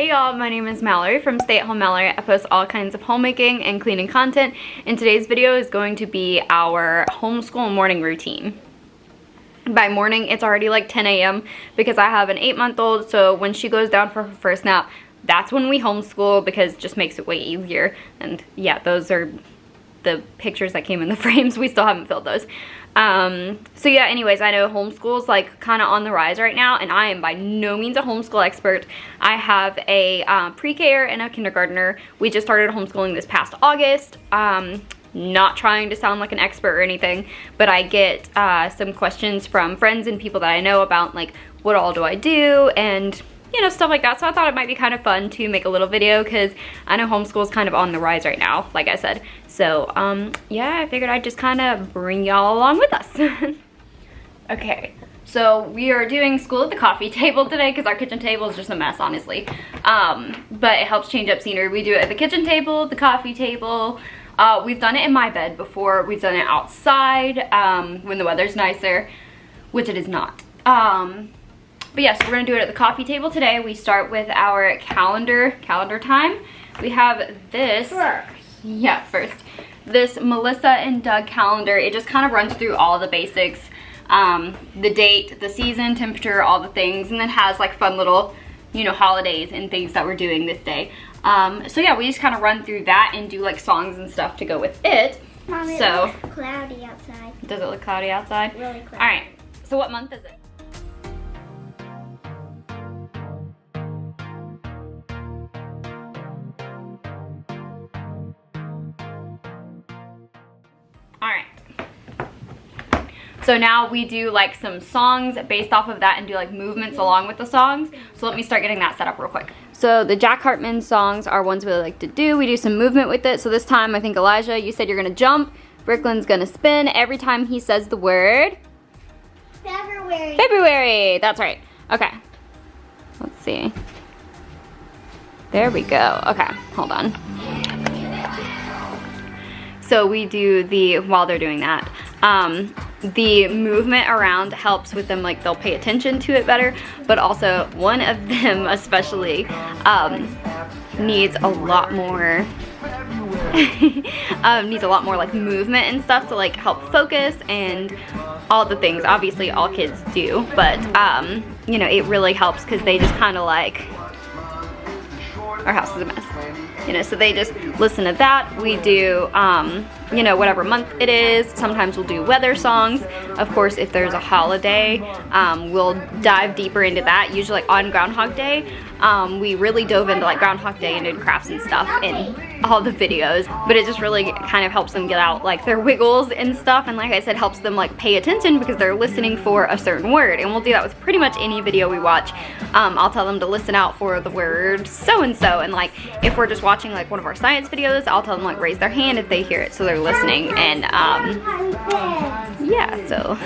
Hey y'all, my name is Mallory from SAHMallorie. I post all kinds of homemaking and cleaning content, and today's video is going to be our homeschool morning routine. By morning, it's already like 10 a.m. because I have an 8-month-old, so when she goes down for her first nap, that's when we homeschool because it just makes it way easier. And yeah, those are the pictures that came in the frames. We still haven't filled those. So yeah, anyways, I know homeschool's like kind of on the rise right now, and I am by no means a homeschool expert. I have a pre-K and a kindergartner. We just started homeschooling this past August. Not trying to sound like an expert or anything, but I get some questions from friends and people that I know about like, what all do I do, and you know, stuff like that. So I thought it might be kind of fun to make a little video because I know homeschool is kind of on the rise right now, like I said. So yeah, I figured I'd just kind of bring y'all along with us. Okay, so we are doing school at the coffee table today because our kitchen table is just a mess, honestly. But it helps change up scenery. We do it at the kitchen table, the coffee table. We've done it in my bed before. We've done it outside when the weather's nicer, which it is not. But yes, we're gonna do it at the coffee table today. We start with our calendar time. We have this. First. This Melissa and Doug calendar. It just kind of runs through all the basics. The date, the season, temperature, all the things, and then has like fun little, you know, holidays and things that we're doing this day. So yeah, we just kind of run through that and do like songs and stuff to go with it. Mom, it so looks cloudy outside. Does it look cloudy outside? Really cloudy. All right. So what month is it? All right. So now we do like some songs based off of that and do like movements along with the songs. So let me start getting that set up real quick. So the Jack Hartman songs are ones we like to do. We do some movement with it. So this time I think Elijah, you said you're gonna jump. Brooklyn's gonna spin every time he says the word. February. February, that's right. Okay, let's see. There we go. Okay, hold on. So we do the, while they're doing that, the movement around helps with them, like they'll pay attention to it better, but also one of them especially needs a lot more like movement and stuff to like help focus and all the things. Obviously all kids do, but you know, it really helps because they just kind of like, our house is a mess. You know, so they just listen to that. We do, you know, whatever month it is. Sometimes we'll do weather songs. Of course, if there's a holiday, we'll dive deeper into that. Usually like on Groundhog Day, we really dove into like Groundhog Day and did crafts and stuff in all the videos. But it just really kind of helps them get out like their wiggles and stuff. And like I said, helps them like pay attention because they're listening for a certain word. And we'll do that with pretty much any video we watch. I'll tell them to listen out for the word so-and-so. And like if we're just watching like one of our science videos, I'll tell them like raise their hand if they hear it so they're listening. And yeah, so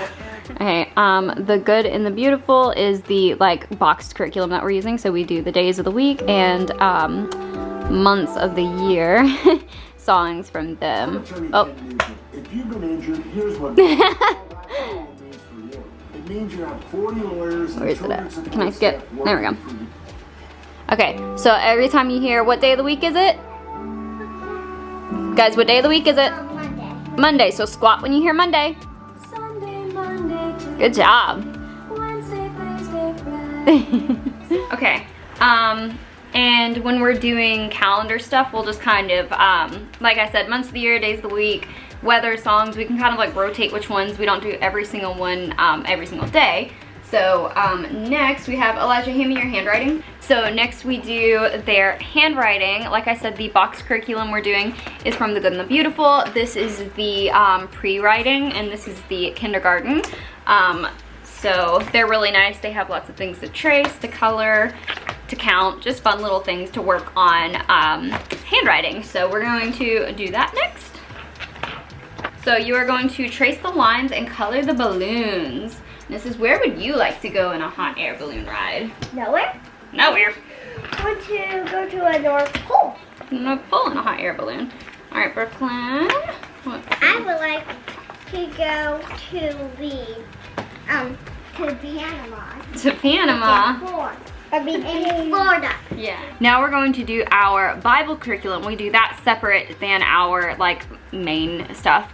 okay, the good and the beautiful is the like boxed curriculum that we're using. So we do the days of the week and months of the year songs from them. Oh. If you've been injured, here's what it means you have 40 lawyers. Where is it at? Can I skip? There we go. Okay, so every time you hear, what day of the week is it? Guys, what day of the week is it? Monday. Monday, so squat when you hear Monday. Sunday, Monday, Tuesday, Good job. Wednesday, Thursday, Friday. Okay, and when we're doing calendar stuff, we'll just kind of, like I said, months of the year, days of the week, weather, songs, we can kind of like rotate which ones. We don't do every single one every single day. So next we have, Elijah, hand me your handwriting. So next we do their handwriting. Like I said, the box curriculum we're doing is from The Good and the Beautiful. This is the pre-writing, and this is the kindergarten. So they're really nice. They have lots of things to trace, to color, to count, just fun little things to work on handwriting. So we're going to do that next. So you are going to trace the lines and color the balloons. This is, where would you like to go in a hot air balloon ride? Nowhere? Nowhere. Go to a North Pole. North Pole in a hot air balloon. All right, Brooklyn. I would like to go to the to Panama. To Panama. in Florida. Yeah. Now we're going to do our Bible curriculum. We do that separate than our like main stuff.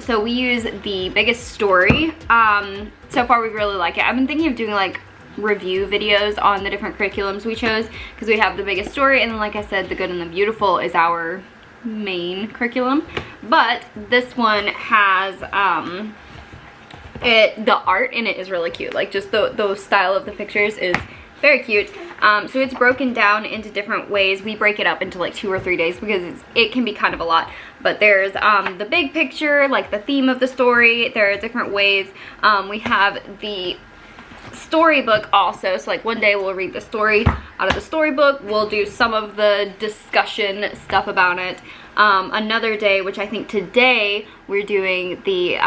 So we use the Biggest Story. So far we really like it. I've been thinking of doing like review videos on the different curriculums we chose because we have the Biggest Story, and then like I said, the Good and the Beautiful is our main curriculum. But this one has the art in it is really cute. Like just the style of the pictures is very cute. So it's broken down into different ways. We break it up into like 2 or 3 days because it can be kind of a lot. But there's the big picture, like the theme of the story. There are different ways. We have the storybook also. So like one day we'll read the story out of the storybook. We'll do some of the discussion stuff about it. Another day, which I think today we're doing the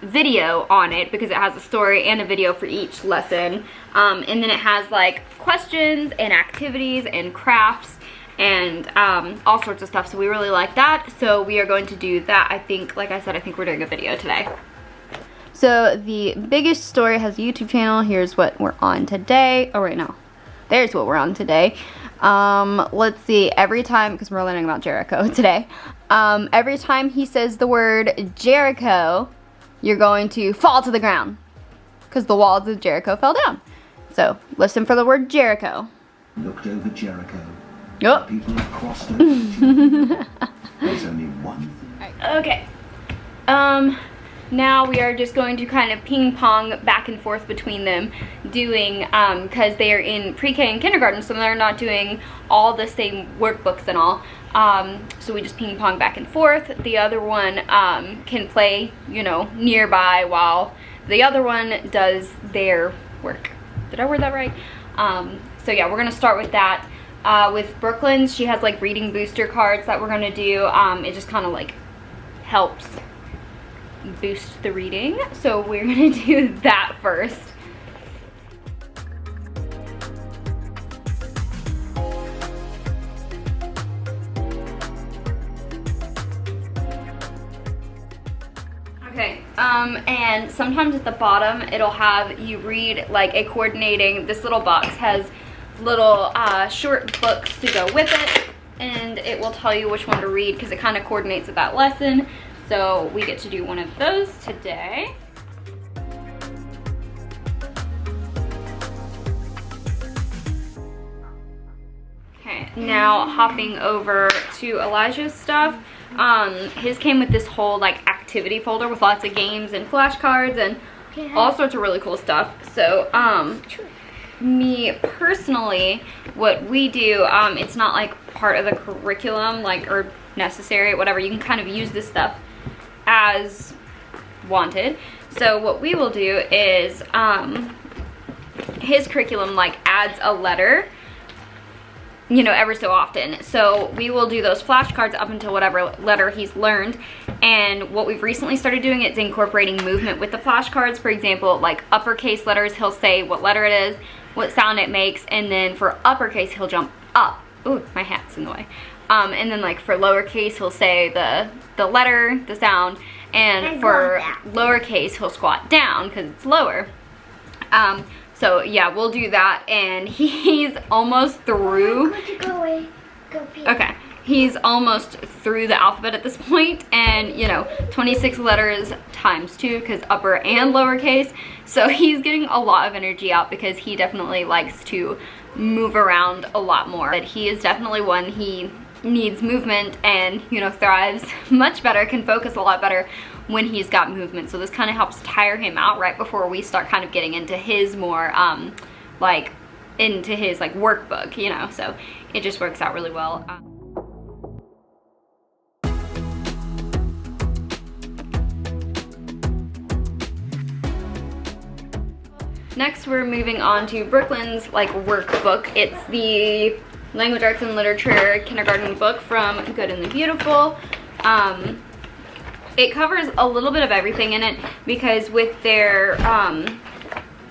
video on it because it has a story and a video for each lesson. And then it has like questions and activities and crafts and all sorts of stuff. So we really like that. So we are going to do that. I think, like I said, I think we're doing a video today. So the Biggest Story has a YouTube channel. Here's what we're on today. Oh wait, no. There's what we're on today. Let's see, every time, because we're learning about Jericho today, every time he says the word Jericho, you're going to fall to the ground, because the walls of Jericho fell down. So, listen for the word Jericho. Looked over Jericho. Yep. People have crossed over. There's only one thing. Okay. Now we are just going to kind of ping pong back and forth between them doing, because they are in pre-K and kindergarten, so they're not doing all the same workbooks and all. So we just ping pong back and forth. The other one can play, you know, nearby while the other one does their work. Did I word that right? So yeah, we're gonna start with that. With Brooklyn's, she has like reading booster cards that we're gonna do. It just kind of like helps boost the reading, so we're gonna do that first. Okay, and sometimes at the bottom it'll have you read like a coordinating, this little box has little short books to go with it, and it will tell you which one to read because it kind of coordinates with that lesson. So we get to do one of those today. Okay, now hopping over to Elijah's stuff. His came with this whole like activity folder with lots of games and flashcards and all sorts of really cool stuff. So me personally, what we do, it's not like part of the curriculum, like, or necessary, whatever. You can kind of use this stuff as wanted. So what we will do is his curriculum like adds a letter, you know, every so often. So we will do those flashcards up until whatever letter he's learned. And what we've recently started doing is incorporating movement with the flashcards. For example, like uppercase letters, he'll say what letter it is, what sound it makes, and then for uppercase he'll jump up. Ooh, my hat's in the way. And then like for lowercase he'll say the letter, the sound, and for lowercase he'll squat down because it's lower. So yeah, we'll do that, and he's almost through. Okay, he's almost through the alphabet at this point, and you know, 26 letters times 2 because upper and lowercase. So he's getting a lot of energy out because he definitely likes to move around a lot more. But he is definitely one, he needs movement and, you know, thrives much better, can focus a lot better when he's got movement. So this kind of helps tire him out right before we start kind of getting into his more like into his like workbook, you know. So it just works out really well. Next we're moving on to Brooklyn's like workbook. It's the Language Arts and Literature kindergarten book from Good and the Beautiful. It covers a little bit of everything in it because with their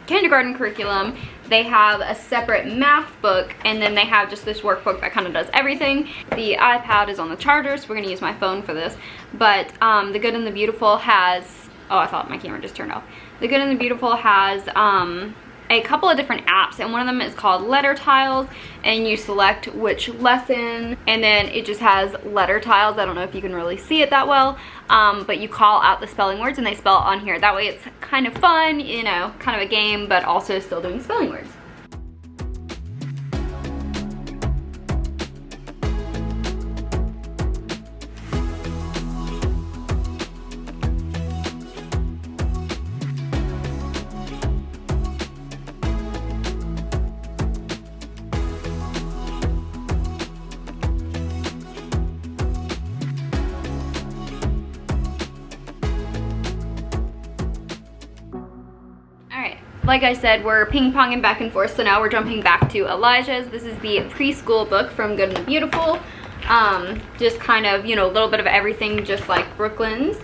kindergarten curriculum, they have a separate math book, and then they have just this workbook that kind of does everything. The iPad is on the charger, so we're gonna use my phone for this. But the Good and the Beautiful has, oh, I thought my camera just turned off. The Good and the Beautiful has a couple of different apps, and one of them is called Letter Tiles, and you select which lesson, and then it just has letter tiles. I don't know if you can really see it that well, but you call out the spelling words and they spell it on here. That way it's kind of fun, you know, kind of a game, but also still doing spelling words. Like I said, we're ping-ponging back and forth, so now we're jumping back to Elijah's. This is the preschool book from Good and Beautiful. Just kind of, you know, a little bit of everything, just like Brooklyn's.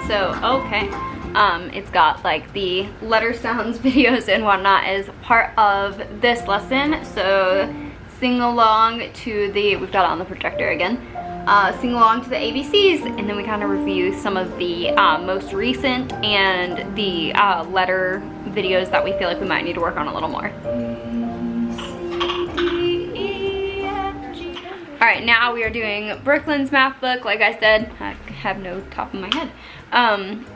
So, okay, it's got like the letter sounds videos and whatnot as part of this lesson. So sing along to the, we've got it on the projector again, sing along to the ABCs, and then we kind of review some of the most recent and the letter videos that we feel like we might need to work on a little more. Alright, now we are doing Brooklyn's math book. Like I said, I have no top of my head.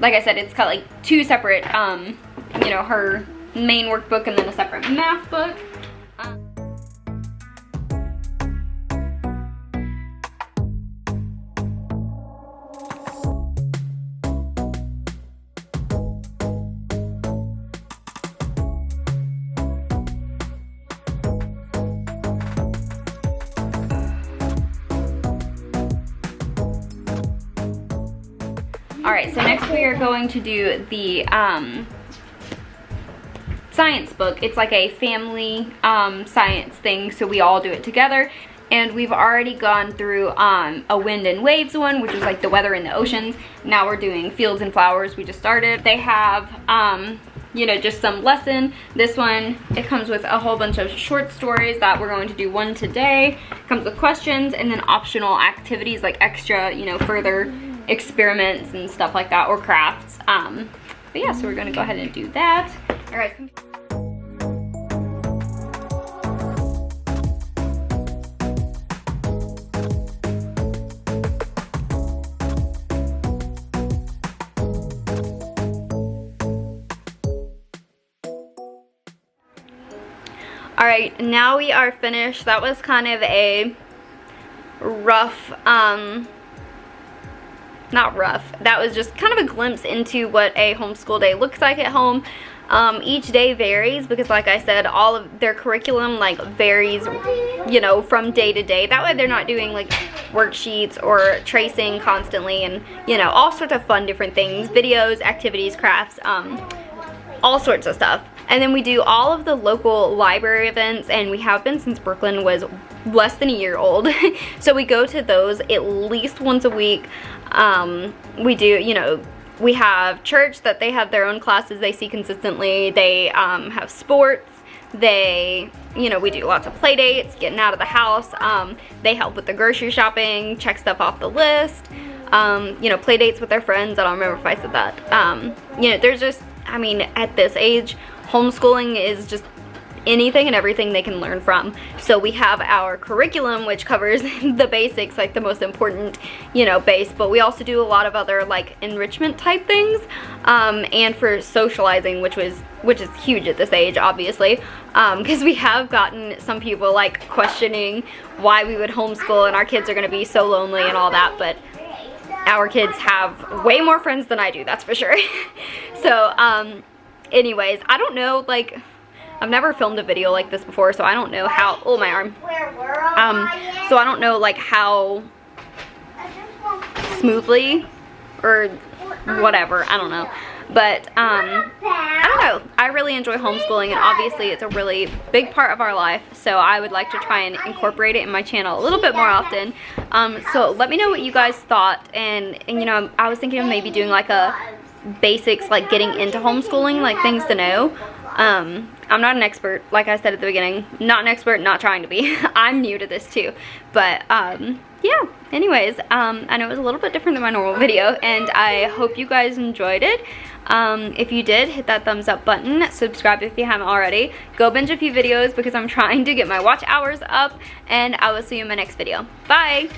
Like I said, it's got like two separate, you know, her main workbook and then a separate math book. Alright, so next we are going to do the science book. It's like a family science thing, so we all do it together. And we've already gone through a wind and waves one, which is like the weather in the oceans. Now we're doing fields and flowers. We just started. They have, you know, just some lesson. This one, it comes with a whole bunch of short stories that we're going to do one today. It comes with questions and then optional activities like extra, you know, further experiments and stuff like that, or crafts. But yeah, so we're gonna go ahead and do that. All right. All right, now we are finished. That was kind of a rough, not rough, that was just kind of a glimpse into what a homeschool day looks like at home. Each day varies because, like I said, all of their curriculum like varies, you know, from day to day. That way they're not doing like worksheets or tracing constantly, and you know, all sorts of fun different things, videos, activities, crafts, all sorts of stuff. And then we do all of the local library events, and we have been since Brooklyn was less than a year old. So we go to those at least once a week. We do, you know, we have church that they have their own classes they see consistently. They have sports. They, you know, we do lots of play dates, getting out of the house. They help with the grocery shopping, check stuff off the list. You know, play dates with their friends. I don't remember if I said that. You know, there's just, I mean, at this age, homeschooling is just anything and everything they can learn from. So we have our curriculum, which covers the basics, like the most important, you know, base, but we also do a lot of other like enrichment type things, and for socializing, which is huge at this age, obviously, because we have gotten some people like questioning why we would homeschool and our kids are going to be so lonely and all that, but our kids have way more friends than I do, that's for sure. So anyways, I don't know, like, I've never filmed a video like this before, so I don't know how, oh, my arm. So I don't know like how smoothly or whatever, I don't know. But I don't know, I really enjoy homeschooling, and obviously it's a really big part of our life, so I would like to try and incorporate it in my channel a little bit more often. So let me know what you guys thought, and you know, I was thinking of maybe doing like a basics, like getting into homeschooling, like things to know. I'm not an expert, like I said at the beginning, not an expert, not trying to be. I'm new to this too, but yeah, anyways, I know it was a little bit different than my normal video, and I hope you guys enjoyed it. If you did, hit that thumbs up button, subscribe if you haven't already, go binge a few videos because I'm trying to get my watch hours up, and I will see you in my next video. Bye!